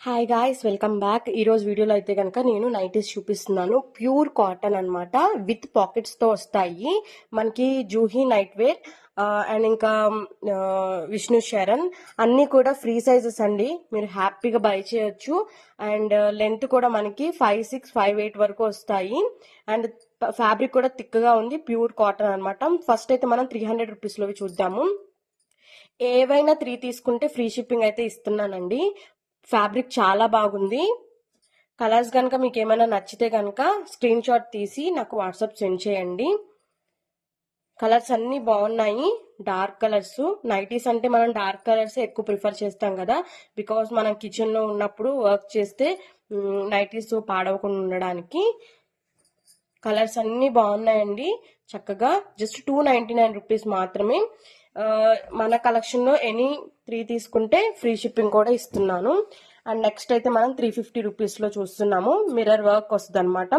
Hi guys, welcome back. ఈరోజు వీడియోలో అయితే కనుక నేను నైటీస్ చూపిస్తున్నాను. ప్యూర్ కాటన్ అన్నమాట, విత్ పాకెట్స్తో వస్తాయి. మనకి జూహీ నైట్ వేర్ అండ్ ఇంకా విష్ణు శరణ్ అన్నీ కూడా ఫ్రీ సైజెస్ అండి. మీరు హ్యాపీగా బై చేయొచ్చు. అండ్ లెంత్ కూడా మనకి 5'6", 5'8" వరకు వస్తాయి. అండ్ ఫ్యాబ్రిక్ కూడా థిక్గా ఉంది. ప్యూర్ కాటన్ అన్నమాట. ఫస్ట్ అయితే మనం 300 రూపీస్లోవి చూద్దాము. ఏవైనా 3 తీసుకుంటే ఫ్రీ షిప్పింగ్ అయితే ఇస్తున్నానండి. ఫ్యాబ్రిక్ చాలా బాగుంది. కలర్స్ కనుక మీకు ఏమైనా నచ్చితే కనుక స్క్రీన్ షాట్ తీసి నాకు వాట్సాప్ సెండ్ చేయండి. కలర్స్ అన్నీ బాగున్నాయి, డార్క్ కలర్స్. నైటీస్ అంటే మనం డార్క్ కలర్స్ ఎక్కువ ప్రిఫర్ చేస్తాం కదా, బికాస్ మనం కిచెన్లో ఉన్నప్పుడు వర్క్ చేస్తే నైటీస్ పాడవకుండా ఉండడానికి. కలర్స్ అన్నీ బాగున్నాయండి. చక్కగా జస్ట్ 299 రూపీస్ మాత్రమే. మన కలెక్షన్లో ఎనీ 3 తీసుకుంటే ఫ్రీ షిప్పింగ్ కూడా ఇస్తున్నాను. అండ్ నెక్స్ట్ అయితే మనం 350 రూపీస్లో చూస్తున్నాము. మిర్రర్ వర్క్ వస్తుంది అనమాట.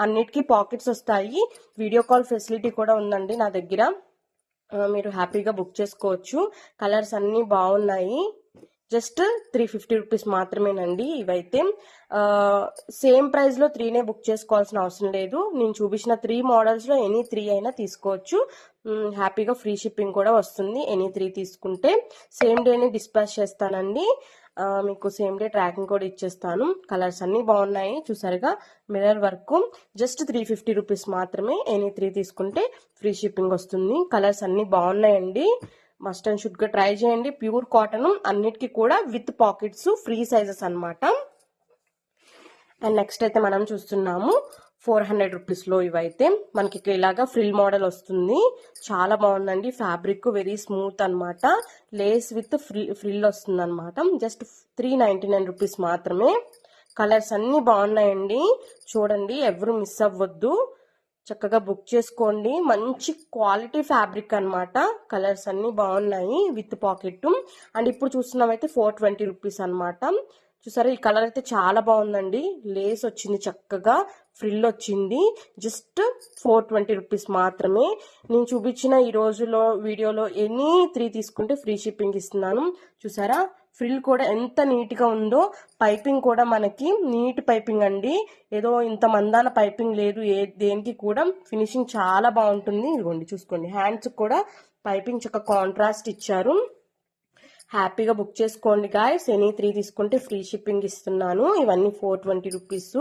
అన్నిటికీ పాకెట్స్ వస్తాయి. వీడియో కాల్ ఫెసిలిటీ కూడా ఉందండి నా దగ్గర. మీరు హ్యాపీగా బుక్ చేసుకోవచ్చు. కలర్స్ అన్నీ బాగున్నాయి. జస్ట్ 350 రూపీస్ మాత్రమేనండి ఇవైతే. సేమ్ ప్రైస్లో 3నే బుక్ చేసుకోవాల్సిన అవసరం లేదు. నేను చూపించిన 3 మోడల్స్లో ఎనీ 3 అయినా తీసుకోవచ్చు. హ్యాపీగా ఫ్రీ షిప్పింగ్ కూడా వస్తుంది ఎనీ 3 తీసుకుంటే. సేమ్ డేనే డిస్పాచ్ చేస్తానండి. మీకు సేమ్ డే ట్రాకింగ్ కూడా ఇచ్చేస్తాను. కలర్స్ అన్నీ బాగున్నాయి చూసారుగా. మిర్రర్ వర్క్ జస్ట్ 350 రూపీస్ మాత్రమే. ఎనీ 3 తీసుకుంటే ఫ్రీ షిప్పింగ్ వస్తుంది. కలర్స్ అన్నీ బాగున్నాయండి. మస్ట్ అండ్ షుడ్ గా ట్రై చేయండి. ప్యూర్ కాటన్, అన్నిటికీ కూడా విత్ పాకెట్స్, ఫ్రీ సైజెస్ అన్నమాట. అండ్ నెక్స్ట్ అయితే మనం చూస్తున్నాము 400 రూపీస్లో ఇవైతే. మనకి ఇలాగా ఫ్రిల్ మోడల్ వస్తుంది. చాలా బాగుందండి. ఫ్యాబ్రిక్ వెరీ స్మూత్ అన్నమాట. లేస్ విత్ ఫ్రిల్ వస్తుంది అనమాట. జస్ట్ 399 రూపీస్ మాత్రమే. కలర్స్ అన్నీ బాగున్నాయండి. చూడండి, ఎవరు మిస్ అవ్వద్దు. చక్కగా బుక్ చేసుకోండి. మంచి క్వాలిటీ ఫ్యాబ్రిక్ అన్నమాట. కలర్స్ అన్నీ బాగున్నాయి విత్ పాకెట్. అండ్ ఇప్పుడు చూస్తున్నామైతే 420 రూపీస్ అనమాట. చూసారా, ఈ కలర్ అయితే చాలా బాగుందండి. లేస్ వచ్చింది, చక్కగా ఫ్రిల్ వచ్చింది. జస్ట్ 420 రూపీస్ మాత్రమే. నేను చూపించిన ఈ రోజులో వీడియోలో ఎనీ 3 తీసుకుంటే ఫ్రీ షిప్పింగ్ ఇస్తున్నాను. చూసారా, ఫ్రిల్ కూడా ఎంత నీట్గా ఉందో. పైపింగ్ కూడా మనకి నీట్ పైపింగ్ అండి. ఏదో ఇంత మందాన పైపింగ్ లేదు దేనికి కూడా. ఫినిషింగ్ చాలా బాగుంటుంది. ఇదిగోండి చూసుకోండి, హ్యాండ్స్ కూడా పైపింగ్ చక్కగా కాంట్రాస్ట్ ఇచ్చారు. హ్యాపీగా బుక్ చేసుకోండి గాయస్. ఎనీ 3 తీసుకుంటే ఫ్రీ షిప్పింగ్ ఇస్తున్నాను. ఇవన్నీ 420 రూపీస్.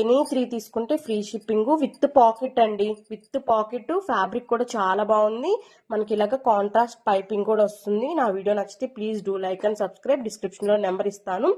ఎనీ 3 తీసుకుంటే ఫ్రీ షిప్పింగ్ విత్ పాకెట్ అండి. With pocket. ఫ్యాబ్రిక్ కూడా చాలా బాగుంది. మనకి ఇలాగ కాంట్రాస్ట్ పైపింగ్ కూడా వస్తుంది. నా వీడియో నచ్చితే please do like and subscribe. డిస్క్రిప్షన్లో నెంబర్ ఇస్తాను.